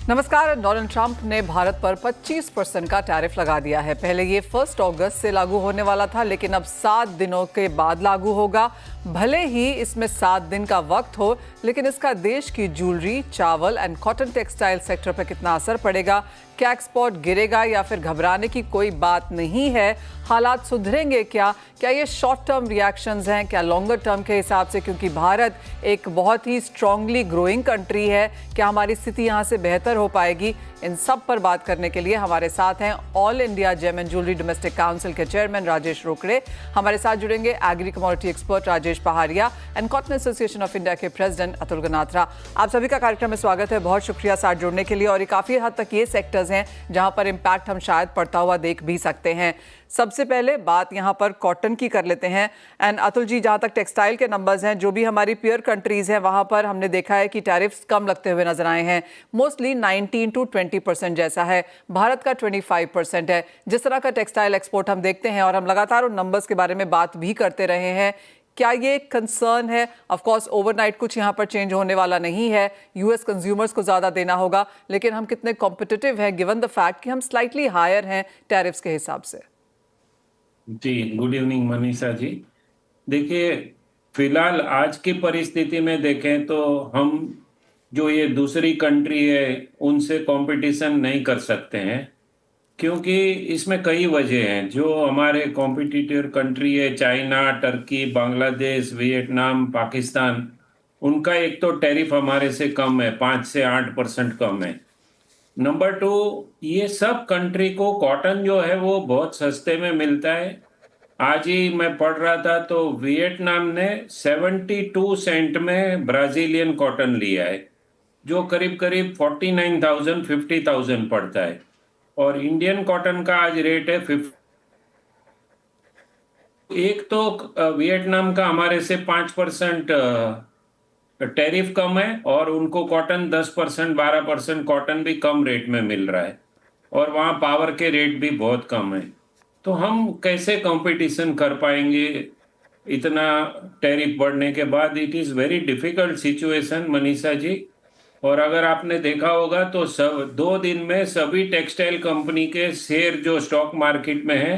नमस्कार। Donald Trump ने भारत पर 25% का टैरिफ लगा दिया है। पहले ये 1 अगस्त से लागू होने वाला था, लेकिन अब 7 दिनों के बाद लागू होगा। भले ही इसमें 7 दिन का वक्त हो, लेकिन इसका देश की ज्वेलरी, चावल एंड कॉटन टेक्सटाइल सेक्टर पर कितना असर पड़ेगा? क्या एक्सपोर्ट गिरेगा या फिर घबराने की कोई बात नहीं है? हालात सुधरेंगे क्या? क्या ये शॉर्ट टर्म रिएक्शंस हैं, क्या लॉन्गर टर्म के हिसाब से? क्योंकि भारत एक बहुत ही स्ट्रांगली ग्रोइंग कंट्री है, क्या हमारी स्थिति यहाँ से बेहतर हो पाएगी? इन सब पर बात करने के लिए हमारे साथ हैं all India gem and jewellery domestic council के चेयरमैन राजेश रोकड़े। हमारे साथ जुड़ेंगे agri commodity expert Rajesh Paharia and cotton association of India के प्रेसिडेंट अतुल गनात्रा। आप सभी का कार्यक्रम में स्वागत है। बहुत शुक्रिया साथ जुड़ने के लिए। और ये काफ़ी हद तक ये सेक्टर्स हैं जहां पर इम्पैक्ट हम शायद पड़ता हुआ देख भी सकते हैं। सबसे पहले बात यहां पर कॉटन की कर लेते हैं। एंड अतुल जी, जहां तक टेक्सटाइल के नंबर्स हैं, जो भी हमारी पीयर कंट्रीज हैं, वहां पर हमने देखा है कि टैरिफ्स कम लगते हुए नजर आए हैं। मोस्टली 19 to 20% जैसा है। भारत का 25% है। जिस तरह का टेक्सटाइल एक्सपोर्ट हम देखते हैं, और हम लगातार उन नंबर्स के बारे में बात भी करते रहे हैं, क्या ये कंसर्न है? ऑफ कोर्स ओवरनाइट कुछ यहाँ पर चेंज होने वाला नहीं है। यूएस कंज्यूमर्स को ज़्यादा देना होगा, लेकिन हम कितने कॉम्पिटिटिव हैं गिवन द फैक्ट कि हम स्लाइटली हायर हैं टैरिफ्स के हिसाब से? जी, गुड इवनिंग मनीषा जी। देखिए, फिलहाल आज की परिस्थिति में देखें तो हम जो ये दूसरी कंट्री है उनसे कंपटीशन नहीं कर सकते हैं, क्योंकि इसमें कई वजह हैं। जो हमारे कॉम्पिटिटर कंट्री है, China, Turkey, Bangladesh, Vietnam, Pakistan, उनका एक तो टैरिफ हमारे से कम है, 5 से 8% कम है। नंबर 2, ये सब कंट्री को कॉटन जो है वो बहुत सस्ते में मिलता है। आज ही मैं पढ़ रहा था तो वियतनाम ने 72 सेंट में ब्राजीलियन कॉटन लिया है, जो करीब करीब 49,000 50,000 पड़ता है। और इंडियन कॉटन का आज रेट है 50। एक तो वियतनाम का हमारे से 5% टैरिफ कम है, और उनको कॉटन 10% 12% कॉटन भी कम रेट में मिल रहा है, और वहाँ पावर के रेट भी बहुत कम है। तो हम कैसे कंपटीशन कर पाएंगे इतना टैरिफ बढ़ने के बाद? It is very difficult situation Manisha ji. और अगर आपने देखा होगा तो सब 2 दिन में सभी टेक्सटाइल कंपनी के शेयर जो स्टॉक मार्केट में है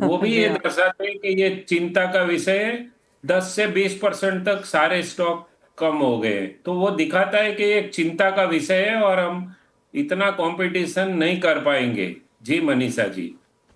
वो भी जी ये हाँ। दर्शाते हैं कि ये चिंता का विषय है। 10 से 20% तक सारे स्टॉक कम हो गए। तो वो दिखाता है कि ये एक चिंता का विषय है और हम इतना कंपटीशन नहीं कर पाएंगे। जी मनीषा जी।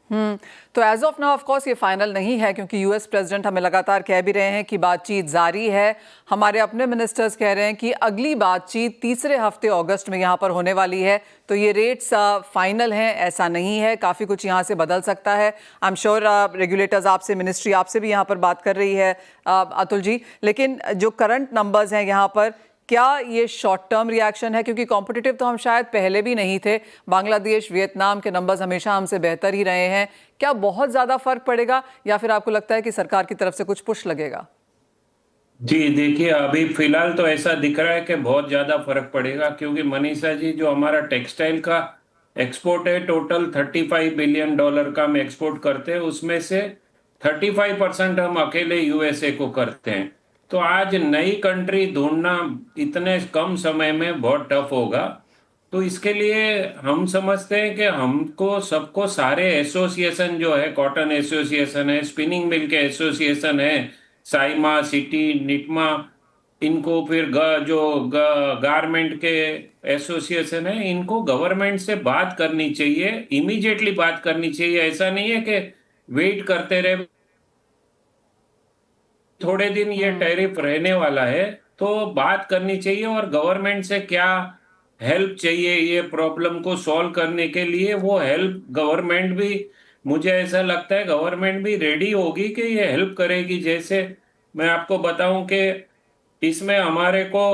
तो as of now of course ये फाइनल नहीं है, क्योंकि यूएस प्रेसिडेंट हमें लगातार कह भी रहे हैं कि बातचीत जारी है। हमारे अपने मिनिस्टर्स कह रहे हैं कि अगली बातचीत तीसरे हफ्ते अगस्त में यहाँ पर होने वाली है। तो ये रेट्स फाइनल हैं ऐसा नहीं है, काफ़ी कुछ यहाँ से बदल सकता है। आई एम श्योर रेगुलेटर्स आपसे, मिनिस्ट्री आपसे भी यहाँ पर बात कर रही है अतुल जी। लेकिन जो करंट नंबर्स हैं यहाँ पर, क्या ये शॉर्ट टर्म रिएक्शन है? क्योंकि कॉम्पिटिटिव तो हम शायद पहले भी नहीं थे। बांग्लादेश, वियतनाम के नंबर्स हमेशा हमसे बेहतर ही रहे हैं। क्या बहुत ज़्यादा फर्क पड़ेगा, या फिर आपको लगता है कि सरकार की तरफ से कुछ पुश लगेगा? जी देखिए, अभी फिलहाल तो ऐसा दिख रहा है कि बहुत ज़्यादा फर्क पड़ेगा, क्योंकि मनीषा जी जो हमारा टेक्सटाइल का एक्सपोर्ट है, टोटल $35 बिलियन का हम एक्सपोर्ट करते हैं, उसमें से 35% हम अकेले यूएसए को करते हैं। तो आज नई कंट्री ढूंढना इतने कम समय में बहुत टफ होगा। तो इसके लिए हम समझते हैं कि हमको सबको सारे एसोसिएशन जो है, कॉटन एसोसिएशन है, स्पिनिंग मिल के एसोसिएशन है, साइमा, सिटी, निटमा, इनको फिर गारमेंट के एसोसिएशन है, इनको गवर्नमेंट से बात करनी चाहिए, इमीडिएटली बात करनी चाहिए। ऐसा नहीं है कि वेट करते रहे। थोड़े दिन ये टैरिफ रहने वाला है, तो बात करनी चाहिए, और गवर्नमेंट से क्या हेल्प चाहिए ये प्रॉब्लम को सॉल्व करने के लिए, वो हेल्प गवर्नमेंट भी, मुझे ऐसा लगता है गवर्नमेंट भी रेडी होगी कि ये हेल्प करेगी। जैसे मैं आपको बताऊं कि इसमें हमारे को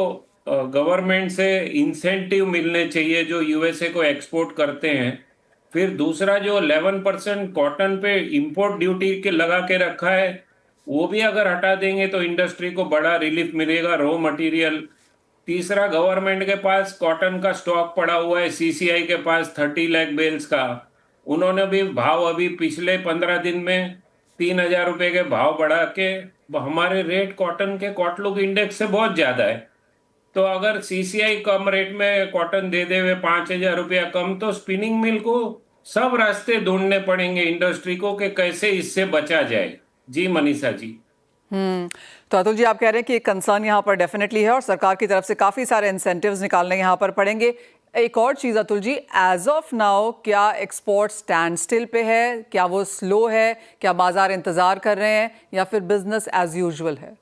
गवर्नमेंट से इंसेंटिव मिलने चाहिए जो यूएसए को एक्सपोर्ट करते हैं। फिर दूसरा, जो 11% कॉटन पे इंपोर्ट ड्यूटी के लगा के रखा है, वो भी अगर हटा देंगे तो इंडस्ट्री को बड़ा रिलीफ मिलेगा, रॉ मटेरियल। तीसरा, गवर्नमेंट के पास कॉटन का स्टॉक पड़ा हुआ है, सीसीआई के पास 30 लाख बेल्स का। उन्होंने भी भाव अभी पिछले 15 दिन में 3,000 रुपए के भाव बढ़ा के हमारे रेट कॉटन के कॉटलुक इंडेक्स से बहुत ज्यादा है। तो अगर सीसीआई कम रेट में कॉटन दे देवे 5,000 रुपया कम, तो स्पिनिंग मिल को सब रास्ते ढूंढने पड़ेंगे इंडस्ट्री को कि कैसे इससे बचा जाए। जी मनीषा जी। तो अतुल जी, आप कह रहे हैं कि एक कंसर्न यहाँ पर डेफिनेटली है और सरकार की तरफ से काफी सारे इंसेंटिव्स निकालने यहाँ पर पड़ेंगे। एक और चीज Atul ji, as of now क्या एक्सपोर्ट स्टैंड स्टिल पे है, क्या वो स्लो है, क्या बाजार इंतजार कर रहे हैं या फिर बिजनेस एज यूजुअल है?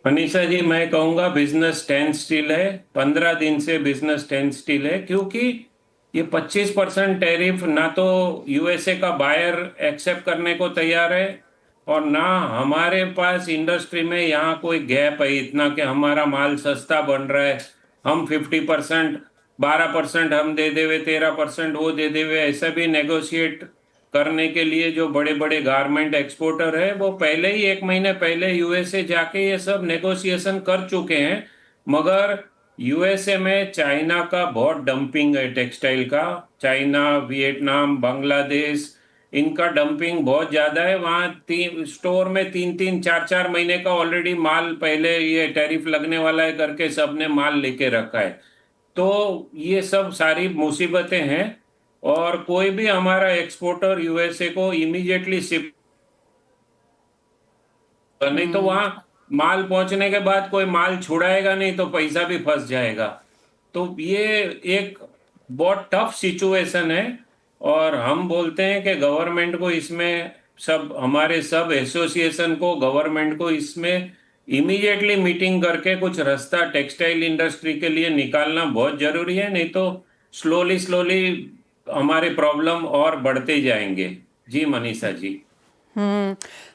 मनीषा जी, मैं कहूंगा बिजनेस स्टैंड स्टिल है। 15 दिन से बिजनेस स्टैंड स्टिल है, क्योंकि ये 25% टैरिफ ना तो यूएसए का बायर एक्सेप्ट करने को तैयार है, और ना हमारे पास इंडस्ट्री में यहाँ कोई गैप है इतना कि हमारा माल सस्ता बन रहा है। हम 50%, 12% हम दे देवे, 13% वो दे देवे, ऐसा भी नेगोशिएट करने के लिए जो बड़े बड़े गारमेंट एक्सपोर्टर है वो पहले ही 1 महीने पहले यूएसए जाके ये सब नेगोशिएशन कर चुके हैं। मगर यूएसए में चाइना का बहुत डंपिंग है टेक्सटाइल का। चाइना, वियतनाम, बांग्लादेश, इनका डंपिंग बहुत ज्यादा है। वहाँ स्टोर में 3-3, 4-4 महीने का ऑलरेडी माल पहले ये टैरिफ लगने वाला है करके सबने माल लेके रखा है। तो ये सब सारी मुसीबतें हैं, और कोई भी हमारा एक्सपोर्टर यूएसए को इमीडिएटली शिप, नहीं तो वहां माल पहुंचने के बाद कोई माल छुड़ाएगा नहीं तो पैसा भी फंस जाएगा। तो ये एक बहुत टफ सिचुएशन है, और हम बोलते हैं कि गवर्नमेंट को इसमें, सब हमारे सब एसोसिएशन को, गवर्नमेंट को इसमें इमीडिएटली मीटिंग करके कुछ रास्ता टेक्सटाइल इंडस्ट्री के लिए निकालना बहुत जरूरी है, नहीं तो स्लोली स्लोली हमारे प्रॉब्लम और बढ़ते जाएंगे। जी मनीषा जी।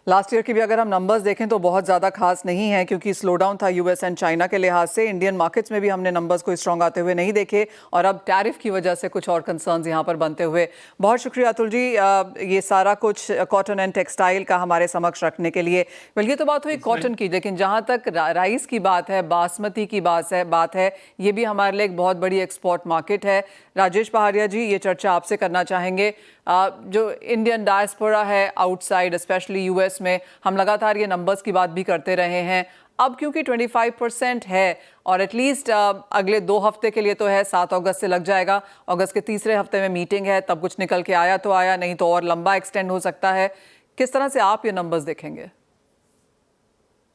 लास्ट ईयर की भी अगर हम नंबर्स देखें तो बहुत ज़्यादा खास नहीं है, क्योंकि स्लो डाउन था यूएस एंड चाइना के लिहाज से। इंडियन मार्केट्स में भी हमने नंबर्स को स्ट्रॉन्ग आते हुए नहीं देखे, और अब टैरिफ की वजह से कुछ और कंसर्न्स यहाँ पर बनते हुए। बहुत शुक्रिया अतुल जी, ये सारा कुछ कॉटन एंड टेक्सटाइल का हमारे समक्ष रखने के लिए। वेल, ये तो बात हुई कॉटन की, लेकिन जहाँ तक राइस की बात है, बासमती की बात है, ये भी हमारे लिए एक बहुत बड़ी एक्सपोर्ट मार्केट है। राजेश पहाड़िया जी, ये चर्चा आपसे करना चाहेंगे। जो इंडियन डायस्पोरा है आउटसाइड, स्पेशली यूएस में, हम लगातार ये नंबर्स की बात भी करते रहे हैं। अब क्योंकि 25% है, और एटलीस्ट अगले 2 हफ्ते के लिए तो है, 7 अगस्त से लग जाएगा। अगस्त के तीसरे हफ्ते में मीटिंग है, तब कुछ निकल के आया तो आया, नहीं तो और लंबा एक्सटेंड हो सकता है। किस तरह से आप ये नंबर्स देखेंगे?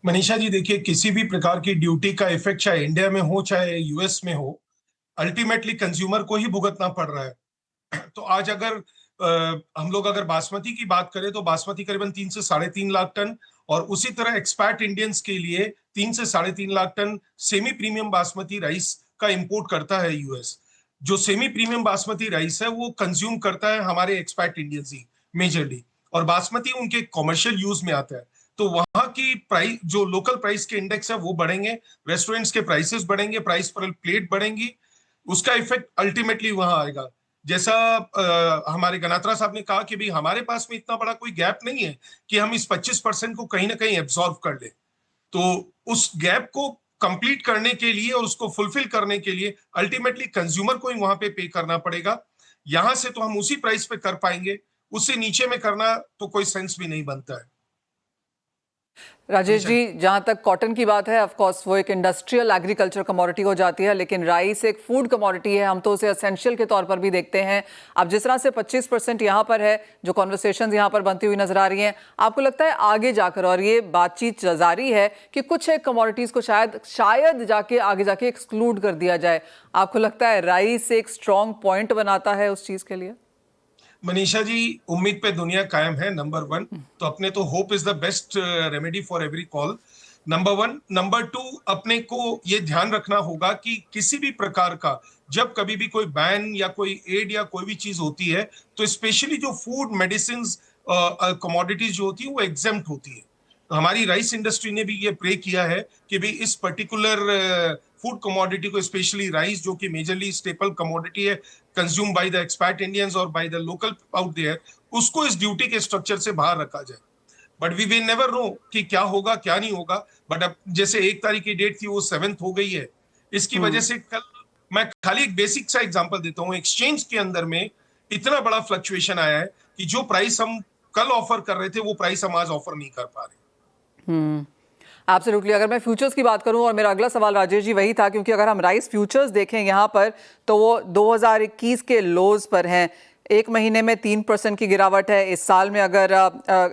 मनीषा जी, देखिए, किसी भी प्रकार की ड्यूटी का इफेक्ट चाहे इंडिया में हो चाहे यूएस में हो, अल्टीमेटली कंज्यूमर को ही भुगतना पड़ रहा है। तो आज अगर हम लोग अगर बासमती की बात करें तो बासमती करीबन 3 से 3.5 लाख टन, और उसी तरह एक्सपैट इंडियंस के लिए 3 से 3.5 lakh ton semi premium basmati rice का इंपोर्ट करता है यूएस। जो सेमी प्रीमियम बासमती राइस है वो कंज्यूम करता है हमारे एक्सपैट इंडियंस ही मेजरली, और बासमती उनके कॉमर्शियल यूज में आता है। तो वहां की प्राइस, जो लोकल प्राइस के इंडेक्स है वो बढ़ेंगे, रेस्टोरेंट्स के प्राइसेस बढ़ेंगे, प्राइस पर प्लेट बढ़ेंगी, उसका इफेक्ट अल्टीमेटली वहां आएगा। जैसा हमारे गनात्रा साहब ने कहा कि भाई हमारे पास में इतना बड़ा कोई गैप नहीं है कि हम इस 25% को कहीं ना कहीं एब्सॉर्ब कर ले। तो उस गैप को कंप्लीट करने के लिए और उसको फुलफिल करने के लिए अल्टीमेटली कंज्यूमर को ही वहां पे करना पड़ेगा। यहां से तो हम उसी प्राइस पे कर पाएंगे, उससे नीचे में करना तो कोई सेंस भी नहीं बनता है। राजेश जी, जहां तक कॉटन की बात है, ऑफ कोर्स वो एक इंडस्ट्रियल एग्रीकल्चर कमोडिटी हो जाती है, लेकिन राइस एक फूड कमोडिटी है, हम तो उसे एसेंशियल के तौर पर भी देखते हैं। अब जिस तरह से 25% यहाँ पर है, जो कॉन्वर्सेशंस यहाँ पर बनती हुई नजर आ रही हैं, आपको लगता है आगे जाकर, और ये बातचीत जारी है कि कुछ एक कमोडिटीज को शायद जाके आगे जाके एक्सक्लूड कर दिया जाए, आपको लगता है राइस एक स्ट्रॉन्ग पॉइंट बनाता है उस चीज के लिए? मनीषा जी, उम्मीद पे दुनिया कायम है, नंबर 1। तो अपने तो hope is the best remedy for every call, number 1। Number 2, अपने को ये ध्यान रखना होगा कि किसी भी प्रकार का जब कभी भी कोई बैन या कोई एड या कोई भी चीज होती है, तो स्पेशली जो फूड मेडिसिन कमोडिटीज जो होती है वो एग्जेम्प्ट होती है। तो हमारी राइस इंडस्ट्री ने भी ये प्रे किया है कि भाई इस पर्टिकुलर फूड कमोडिटी को, स्पेशली राइस जो कि मेजरली स्टेपल कमोडिटी है consume by the expat Indians और by the local out there, उसको इस ड्यूटी के स्ट्रक्चर से बाहर रखा जाए। But we will never know कि क्या होगा क्या नहीं होगा। बट अब जैसे 1 तारीख की डेट थी वो 7th हो गई है, इसकी वजह से कल मैं खाली एक बेसिक सा एग्जांपल देता हूँ। एक्सचेंज के अंदर में इतना बड़ा फ्लक्चुएशन आया है कि जो प्राइस हम कल ऑफर कर रहे थे वो प्राइस हम आज ऑफर नहीं कर पा रहे। एब्सोल्युटली। अगर मैं फ्यूचर्स की बात करूं, और मेरा अगला सवाल राजेश जी वही था, क्योंकि अगर हम राइस फ्यूचर्स देखें यहाँ पर तो वो 2021 के लोज पर हैं। एक महीने में 3% की गिरावट है। इस साल में अगर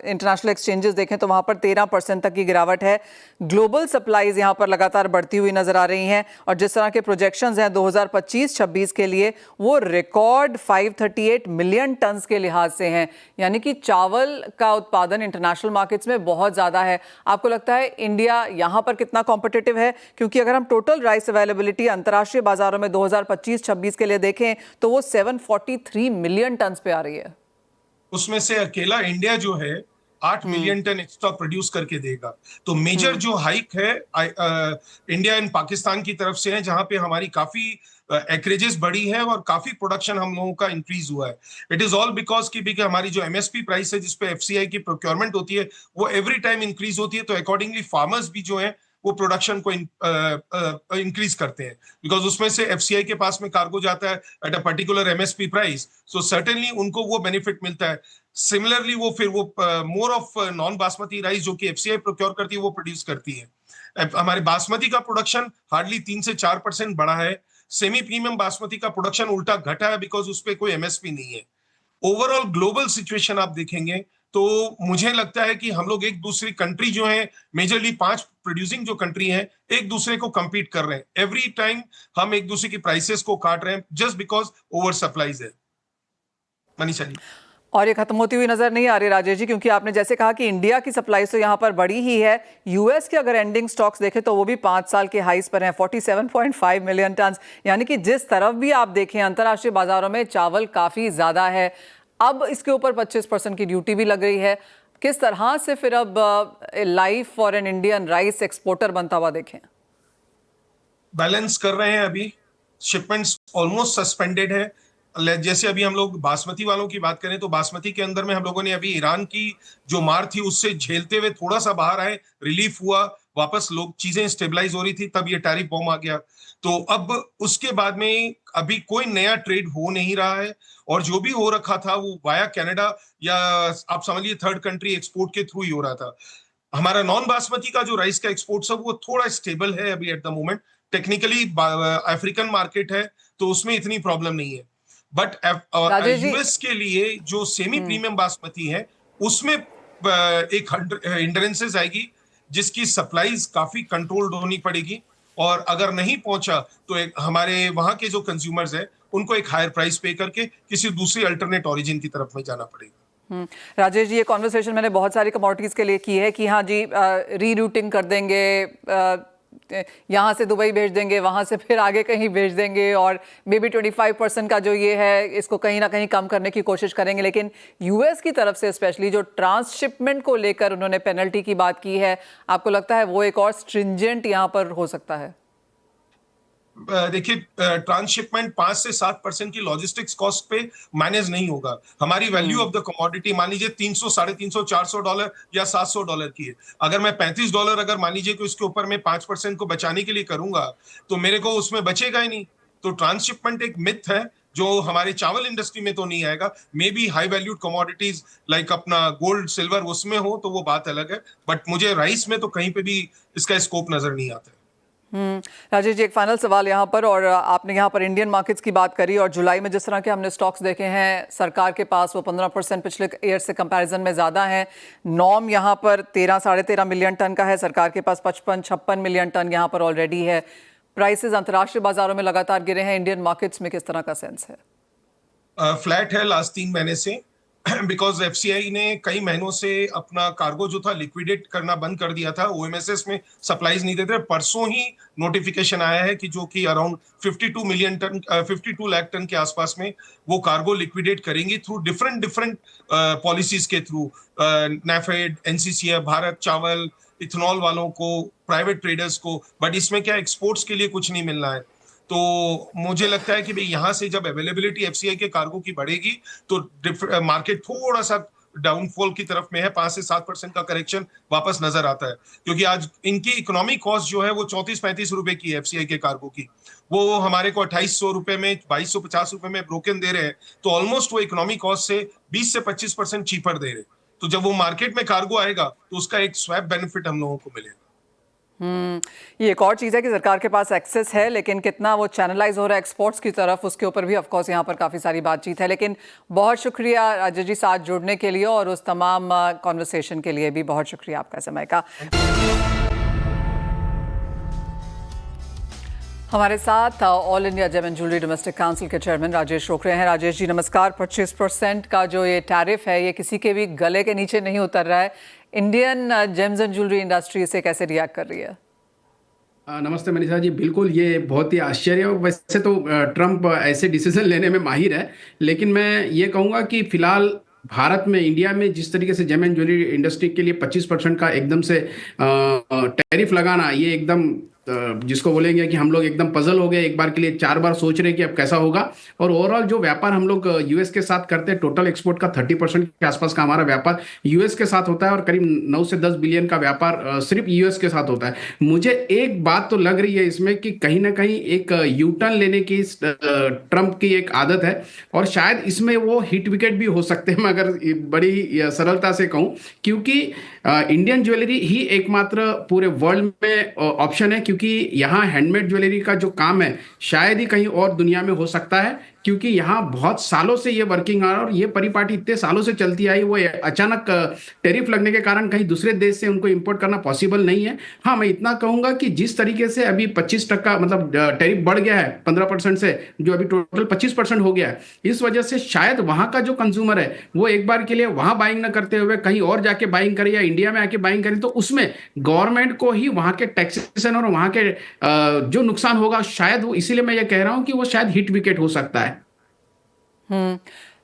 इंटरनेशनल एक्सचेंजेस देखें तो वहाँ पर 13% तक की गिरावट है। ग्लोबल सप्लाईज यहाँ पर लगातार बढ़ती हुई नजर आ रही हैं, और जिस तरह के प्रोजेक्शंस हैं 2025-26 के लिए, वो रिकॉर्ड 538 मिलियन टन्स के लिहाज से हैं। यानी कि चावल का उत्पादन इंटरनेशनल मार्केट्स में बहुत ज़्यादा है। आपको लगता है इंडिया यहाँ पर कितना कॉम्पिटिटिव है? क्योंकि अगर हम टोटल राइस अवेलेबिलिटी अंतर्राष्ट्रीय बाजारों में 2025-26 के लिए देखें तो वो 743 मिलियन टन्स पे आ रही है। उसमें से अकेला इंडिया जो है 8 मिलियन टन एक्स्ट्रा प्रोड्यूस करके देगा। तो मेजर जो हाइक है इंडिया एंड पाकिस्तान की तरफ से है, जहां पे हमारी काफी एक्रेजेस बढ़ी है और काफी प्रोडक्शन हम लोगों का इंक्रीज हुआ है। इट इज ऑल बिकॉज कि हमारी जो एमएसपी प्राइस है जिसपे एफसीआई की प्रोक्योरमेंट होती है वो एवरी टाइम इंक्रीज होती है। तो अकॉर्डिंगली फार्मर्स भी जो है वो प्रोडक्शन को इंक्रीज करते हैं, बिकॉज उसमें से एफसीआई के पास में कार्गो जाता है at a particular MSP price. So certainly उनको वो बेनिफिट मिलता है। सिमिलरली वो फिर वो more of non basmati rice जो कि एफसीआई प्रोक्योर करती है वो प्रोड्यूस करती है। हमारे बासमती का प्रोडक्शन हार्डली 3 से 4% बढ़ा है। सेमी प्रीमियम बासमती का प्रोडक्शन उल्टा घटा है, बिकॉज उस पर कोई एमएसपी नहीं है। ओवरऑल ग्लोबल सिचुएशन आप देखेंगे तो मुझे लगता है कि हम लोग एक दूसरी कंट्री जो है, मेजरली 5 प्रोड्यूसिंग जो कंट्री है, एक दूसरे को compete कर रहे हैं। एवरी टाइम हम एक दूसरे की प्राइसेस को काट रहे हैं जस्ट बिकॉज ओवर सप्लाईज है। मनीषा जी, और ये खत्म होती हुई नजर नहीं आ रही राजेश जी, क्योंकि आपने जैसे कहा कि इंडिया की सप्लाई तो यहाँ पर बड़ी ही है। यूएस के अगर एंडिंग स्टॉक्स देखें तो वो भी 5 साल के हाईज पर हैं, 47.5 मिलियन टन। यानी कि जिस तरफ भी आप देखें अंतर्राष्ट्रीय बाजारों में चावल काफी ज्यादा है। अब इसके ऊपर 25% की ड्यूटी भी लग रही है। किस तरह से फिर अब life for an Indian rice exporter बनता हुआ देखें? बैलेंस कर रहे हैं। अभी शिपमेंट्स ऑलमोस्ट सस्पेंडेड है। जैसे अभी हम लोग बासमती वालों की बात करें तो बासमती के अंदर में हम लोगों ने अभी ईरान की जो मार थी उससे झेलते हुए थोड़ा सा बाहर आए, रिलीफ हुआ, वापस लोग चीजें स्टेबलाइज हो रही थी, तब ये टैरिफ बॉम्ब आ गया। तो अब उसके बाद में अभी कोई नया ट्रेड हो नहीं रहा है, और जो भी हो रखा था वो वाया कनाडा या आप समझिए थर्ड कंट्री एक्सपोर्ट के थ्रू ही हो रहा था। हमारा नॉन बासमती का जो राइस का एक्सपोर्ट सब वो थोड़ा स्टेबल है अभी at the moment. Technically African market है तो उसमें इतनी प्रॉब्लम नहीं है, बट राजेश जी, यूएस के लिए जो सेमी प्रीमियम बासमती है उसमें एक हिंड्रेंसेस आएगी, जिसकी सप्लाईज काफी कंट्रोल्ड होनी पड़ेगी। और अगर नहीं पहुंचा तो हमारे वहां के जो कंज्यूमर्स है उनको एक हायर प्राइस पे करके किसी दूसरी अल्टरनेट ओरिजिन की तरफ में जाना पड़ेगा। राजेश जी, ये कॉन्वर्सेशन मैंने बहुत सारी कमोडिटीज के लिए की है कि हाँ जी, रीरूटिंग कर देंगे, यहाँ से दुबई भेज देंगे, वहाँ से फिर आगे कहीं भेज देंगे, और मे बी 25% का जो ये है इसको कहीं ना कहीं कम करने की कोशिश करेंगे। लेकिन यूएस की तरफ से स्पेशली जो ट्रांसशिपमेंट को लेकर उन्होंने पेनल्टी की बात की है, आपको लगता है वो एक और स्ट्रिंजेंट यहाँ पर हो सकता है? देखिए, ट्रांसशिपमेंट 5 से 7% की लॉजिस्टिक्स कॉस्ट पे मैनेज नहीं होगा। हमारी वैल्यू ऑफ द कमोडिटी मान लीजिए 300, $350, $400 या $700 की है। अगर मैं $35 अगर मान लीजिए कि उसके ऊपर मैं 5% को बचाने के लिए करूंगा तो मेरे को उसमें बचेगा ही नहीं। तो ट्रांसशिपमेंट एक मिथ है जो हमारे चावल इंडस्ट्री में तो नहीं आएगा। May be high valued commodities like अपना गोल्ड सिल्वर उसमें हो तो वो बात अलग है, बट मुझे राइस में तो कहीं पे भी इसका स्कोप नजर नहीं आता है। राजेश जी, एक फाइनल सवाल यहाँ पर, और आपने यहाँ पर इंडियन मार्केट्स की बात करी, और जुलाई में जिस तरह के हमने स्टॉक्स देखे हैं सरकार के पास वो 15% पिछले ईयर से कंपैरिजन में ज़्यादा हैं। नॉर्म यहाँ पर 13-13.5 मिलियन टन का है, सरकार के पास 55-56 मिलियन टन यहाँ पर ऑलरेडी है। प्राइसेस अंतर्राष्ट्रीय बाजारों में लगातार गिरे हैं, इंडियन मार्केट्स में किस तरह का सेंस है? फ्लैट है लास्ट 3 महीने से, बिकॉज एफसीआई ने कई महीनों से अपना कार्गो जो था लिक्विडेट करना बंद कर दिया था। ओएमएसएस में सप्लाईज नहीं देते। परसों ही नोटिफिकेशन आया है कि जो कि अराउंड 52 लाख टन के आसपास में वो कार्गो लिक्विडेट करेंगी थ्रू डिफरेंट पॉलिसीज के थ्रू, नैफेड, एनसीसीएफ, भारत चावल, इथेनॉल वालों को, प्राइवेट ट्रेडर्स को। बट इसमें क्या एक्सपोर्ट्स के लिए कुछ नहीं मिलना है। तो मुझे लगता है कि भाई यहाँ से जब अवेलेबिलिटी एफसीआई के कार्गो की बढ़ेगी तो मार्केट थोड़ा सा डाउनफॉल की तरफ में है। 5 से 7% का करेक्शन वापस नजर आता है, क्योंकि आज इनकी इकोनॉमिक कॉस्ट जो है वो 34-35 रुपए की है एफसीआई के कार्गो की। वो हमारे को 2800 रुपए में, 2250 रुपए में ब्रोकन दे रहे हैं। तो ऑलमोस्ट वो इकोनॉमिक कॉस्ट से 20 से 25% चीपर दे रहे हैं। तो जब वो मार्केट में कार्गो आएगा तो उसका एक स्वैप बेनिफिट हम लोगों को मिलेगा। ये एक और चीज़ है कि सरकार के पास एक्सेस है, लेकिन कितना वो चैनलाइज हो रहा है एक्सपोर्ट्स की तरफ, उसके ऊपर भी ऑफकोर्स यहाँ पर काफ़ी सारी बातचीत है। लेकिन बहुत शुक्रिया राजेश जी साथ जुड़ने के लिए, और उस तमाम कॉन्वर्सेशन के लिए भी बहुत शुक्रिया आपका समय का। हमारे साथ all India gem and jewellery domestic council के चेयरमैन राजेश रोकरे हैं। राजेश जी नमस्कार। 25% का जो ये टैरिफ है, ये किसी के भी गले के नीचे नहीं उतर रहा है। Indian James and jewellery industry इसे कैसे रिएक्ट कर रही है? नमस्ते मनीषा जी, बिल्कुल ये बहुत ही आश्चर्य। वैसे तो ट्रंप ऐसे डिसीजन लेने में माहिर है, लेकिन मैं ये कहूँगा कि फिलहाल भारत में, इंडिया में जिस तरीके से जेम एंड ज्वेलरी इंडस्ट्री के लिए 25% का एकदम से टैरिफ लगाना, ये एकदम जिसको बोलेंगे कि हम लोग एकदम पजल हो गए, एक बार के लिए 4 बार सोच रहे कि अब कैसा होगा। और ओवरऑल जो व्यापार हम लोग यूएस के साथ करते हैं, टोटल एक्सपोर्ट का 30% के आसपास का हमारा व्यापार यूएस के साथ होता है, और करीब 9 से 10 बिलियन का व्यापार सिर्फ यूएस के साथ होता है। मुझे एक बात तो लग रही है इसमें कि कहीं ना कहीं एक यू टर्न लेने की ट्रंप की एक आदत है, और शायद इसमें वो हिट विकेट भी हो सकते हैं, मैं अगर बड़ी सरलता से कहूँ, क्योंकि इंडियन ज्वेलरी ही एकमात्र पूरे वर्ल्ड में ऑप्शन है, क्योंकि यहाँ हैंडमेड ज्वेलरी का जो काम है शायद ही कहीं और दुनिया में हो सकता है, क्योंकि यहाँ बहुत सालों से ये वर्किंग आ रहा है, और ये परिपाटी इतने सालों से चलती आई। वो अचानक टैरिफ लगने के कारण कहीं दूसरे देश से उनको इंपोर्ट करना पॉसिबल नहीं है। हाँ, मैं इतना कहूंगा कि जिस तरीके से अभी 25% मतलब टैरिफ बढ़ गया है 15% से, जो अभी टोटल 25% हो गया है, इस वजह से शायद वहाँ का जो कंज्यूमर है वो एक बार के लिए वहाँ बाइंग न करते हुए कहीं और जाके बाइंग करे, या इंडिया में आके बाइंग करे, तो उसमें गवर्नमेंट को ही वहाँ के टैक्सेशन और वहाँ के जो नुकसान होगा, शायद वो, इसीलिए मैं ये कह रहा हूँ कि वो शायद हिट विकेट हो सकता है।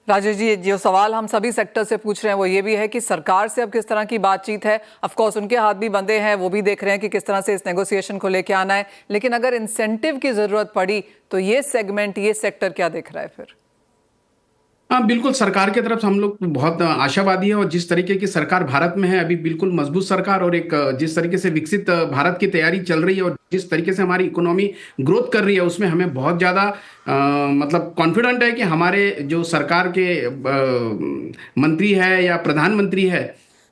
राजेश जी, जो सवाल हम सभी सेक्टर से पूछ रहे हैं वो ये भी है कि सरकार से अब किस तरह की बातचीत है। ऑफ कोर्स उनके हाथ भी बंधे हैं, वो भी देख रहे हैं कि किस तरह से इस नेगोशिएशन को लेके आना है, लेकिन अगर इंसेंटिव की जरूरत पड़ी तो ये सेगमेंट, ये सेक्टर क्या देख रहा है फिर? हाँ, बिल्कुल सरकार की तरफ से हम लोग बहुत आशावादी है, और जिस तरीके की सरकार भारत में है अभी, बिल्कुल मजबूत सरकार, और एक जिस तरीके से विकसित भारत की तैयारी चल रही है, और जिस तरीके से हमारी इकोनॉमी ग्रोथ कर रही है, उसमें हमें बहुत ज़्यादा मतलब कॉन्फिडेंट है कि हमारे जो सरकार के मंत्री है या प्रधानमंत्री है,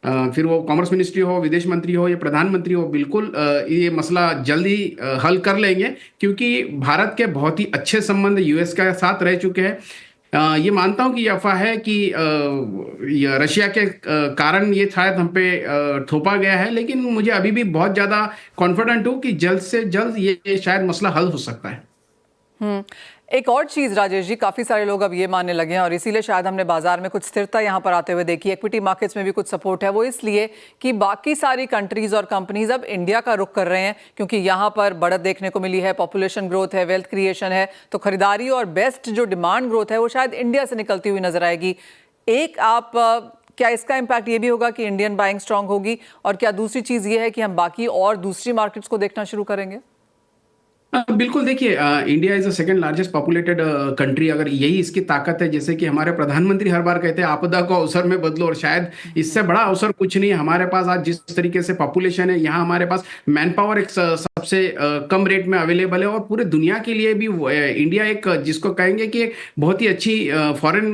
फिर वो कॉमर्स मिनिस्ट्री हो, विदेश मंत्री हो या प्रधानमंत्री हो, बिल्कुल ये मसला जल्दी हल कर लेंगे, क्योंकि भारत के बहुत ही अच्छे संबंध यूएस के साथ रह चुके हैं। ये मानता हूं कि ये अफवाह है कि रशिया के कारण ये शायद हम पे थोपा गया है, लेकिन मुझे अभी भी बहुत ज़्यादा कॉन्फिडेंट हूं कि जल्द से जल्द ये शायद मसला हल हो सकता है। एक और चीज राजेश जी, काफी सारे लोग अब ये मानने लगे हैं, और इसीलिए शायद हमने बाजार में कुछ स्थिरता यहाँ पर आते हुए देखी, इक्विटी मार्केट्स में भी कुछ सपोर्ट है, वो इसलिए कि बाकी सारी कंट्रीज और कंपनीज अब इंडिया का रुख कर रहे हैं, क्योंकि यहाँ पर बढ़त देखने को मिली है, पॉपुलेशन ग्रोथ है, वेल्थ क्रिएशन है, तो खरीदारी और बेस्ट जो डिमांड ग्रोथ है वो शायद इंडिया से निकलती हुई नजर आएगी। क्या इसका इम्पैक्ट ये भी होगा कि इंडियन बाइंग स्ट्रांग होगी, और क्या दूसरी चीज ये है कि हम बाकी और दूसरी मार्केट्स को देखना शुरू करेंगे? बिल्कुल, देखिए India is the second largest populated country. अगर यही इसकी ताकत है, जैसे कि हमारे प्रधानमंत्री हर बार कहते हैं आपदा को अवसर में बदलो, और शायद इससे बड़ा अवसर कुछ नहीं है। हमारे पास आज जिस तरीके से पॉपुलेशन है, यहाँ हमारे पास मैन पावर एक सबसे कम रेट में अवेलेबल है, और पूरे दुनिया के लिए भी इंडिया एक जिसको कहेंगे कि एक बहुत ही अच्छी फॉरेन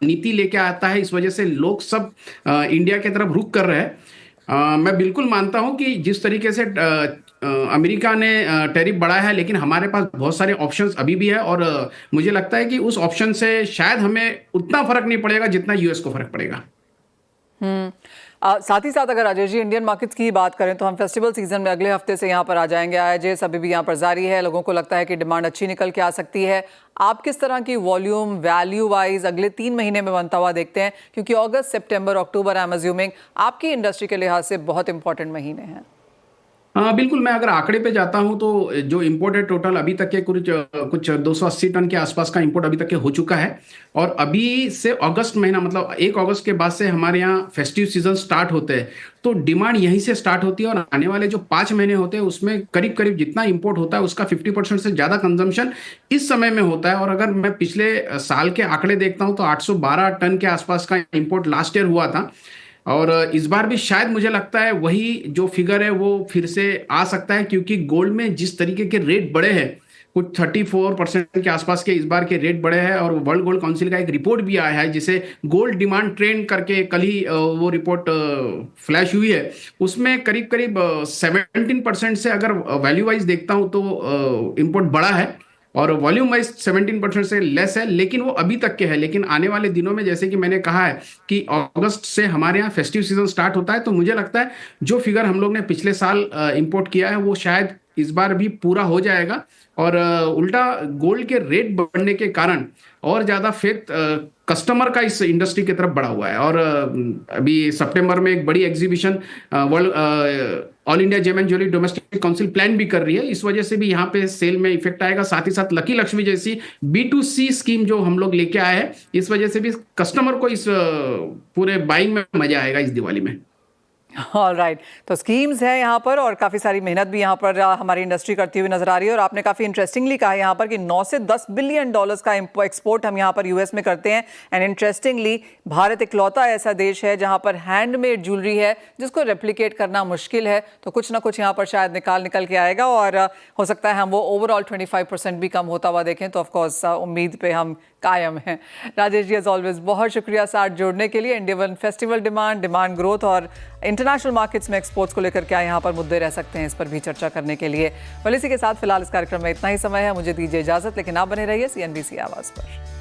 नीति लेके आता है। इस वजह से लोग सब इंडिया की तरफ रुख कर रहे हैं। मैं बिल्कुल मानता हूं कि जिस तरीके से अमेरिका ने टैरिफ बढ़ाया है, लेकिन हमारे पास बहुत सारे ऑप्शंस अभी भी है, और मुझे लगता है कि उस ऑप्शन से शायद हमें उतना फर्क नहीं पड़ेगा जितना यूएस को फर्क पड़ेगा। साथ ही साथ अगर राजेश जी इंडियन मार्केट्स की बात करें तो हम फेस्टिवल सीजन में अगले हफ्ते से यहाँ पर आ जाएंगे। आईजेस अभी भी यहाँ पर जारी है, लोगों को लगता है कि डिमांड अच्छी निकल के आ सकती है। आप किस तरह की वॉल्यूम वैल्यू वाइज अगले 3 महीने में बनता हुआ देखते हैं, क्योंकि अगस्त, सितंबर, अक्टूबर आई एम अज्यूमिंग आपकी इंडस्ट्री के लिहाज से बहुत इंपॉर्टेंट महीने हैं? हाँ, बिल्कुल। मैं अगर आंकड़े पे जाता हूं तो जो इम्पोर्ट है टोटल अभी तक के कुछ 280 टन के आसपास का इंपोर्ट अभी तक के हो चुका है, और अभी से अगस्त महीना, मतलब 1 अगस्त के बाद से हमारे यहाँ फेस्टिव सीजन स्टार्ट होते हैं, तो डिमांड यहीं से स्टार्ट होती है, और आने वाले जो 5 महीने होते हैं उसमें करीब करीब जितना इंपोर्ट होता है उसका 50% से ज़्यादा कंजम्पशन इस समय में होता है। और अगर मैं पिछले साल के आंकड़े देखता हूँ तो 812 टन के आसपास का इंपोर्ट लास्ट ईयर हुआ था, और इस बार भी शायद मुझे लगता है वही जो फिगर है वो फिर से आ सकता है, क्योंकि गोल्ड में जिस तरीके के रेट बढ़े हैं, कुछ 34% के आसपास के इस बार के रेट बढ़े हैं। और वर्ल्ड गोल्ड काउंसिल का एक रिपोर्ट भी आया है जिसे गोल्ड डिमांड ट्रेंड करके कल ही वो रिपोर्ट फ्लैश हुई है। उसमें करीब करीब 17% से अगर वैल्यू वाइज देखता हूं तो इंपोर्ट बढ़ा है और वॉल्यूम वाइज 17% से लेस है, लेकिन वो अभी तक के है। लेकिन आने वाले दिनों में जैसे कि मैंने कहा है कि अगस्त से हमारे यहाँ फेस्टिव सीजन स्टार्ट होता है, तो मुझे लगता है जो फिगर हम लोग ने पिछले साल इंपोर्ट किया है वो शायद इस बार भी पूरा हो जाएगा। और उल्टा गोल्ड के रेट बढ़ने के कारण और ज्यादा फेथ कस्टमर का इस इंडस्ट्री की तरफ बढ़ा हुआ है। और अभी सितंबर में एक बड़ी exhibition world all India gem and jewellery domestic council plan भी कर रही है। इस वजह से भी यहाँ पे सेल में इफेक्ट आएगा। साथ ही साथ लकी लक्ष्मी जैसी B2C स्कीम जो हम लोग लेके आए हैं, इस वजह से भी कस्टमर को इस पूरे बाइंग में मजा आएगा इस दिवाली में। ऑल राइट, तो स्कीम्स है यहाँ पर और काफ़ी सारी मेहनत भी यहाँ पर हमारी इंडस्ट्री करती हुई नजर आ रही है। और आपने काफ़ी इंटरेस्टिंगली कहा यहाँ पर कि 9 से 10 बिलियन डॉलर्स का एक्सपोर्ट हम यहाँ पर यूएस में करते हैं। एंड इंटरेस्टिंगली भारत इकलौता ऐसा देश है जहाँ पर हैंडमेड ज्वेलरी है जिसको रेप्लिकेट करना मुश्किल है। तो कुछ ना कुछ यहाँ पर शायद निकल के आएगा और हो सकता है हम वो ओवरऑल 25% भी कम होता हुआ देखें। तो ऑफकोर्स उम्मीद पे हम कायम हैं। राजेश जी एज ऑलवेज बहुत शुक्रिया साथ जोड़ने के लिए। India one festival demand growth और इंटरनेशनल मार्केट्स में एक्सपोर्ट्स को लेकर क्या यहाँ पर मुद्दे रह सकते हैं, इस पर भी चर्चा करने के लिए। इसी के साथ फिलहाल इस कार्यक्रम में इतना ही समय है। मुझे दीजिए इजाजत, लेकिन आप बने रहिए CNBC आवाज़ पर।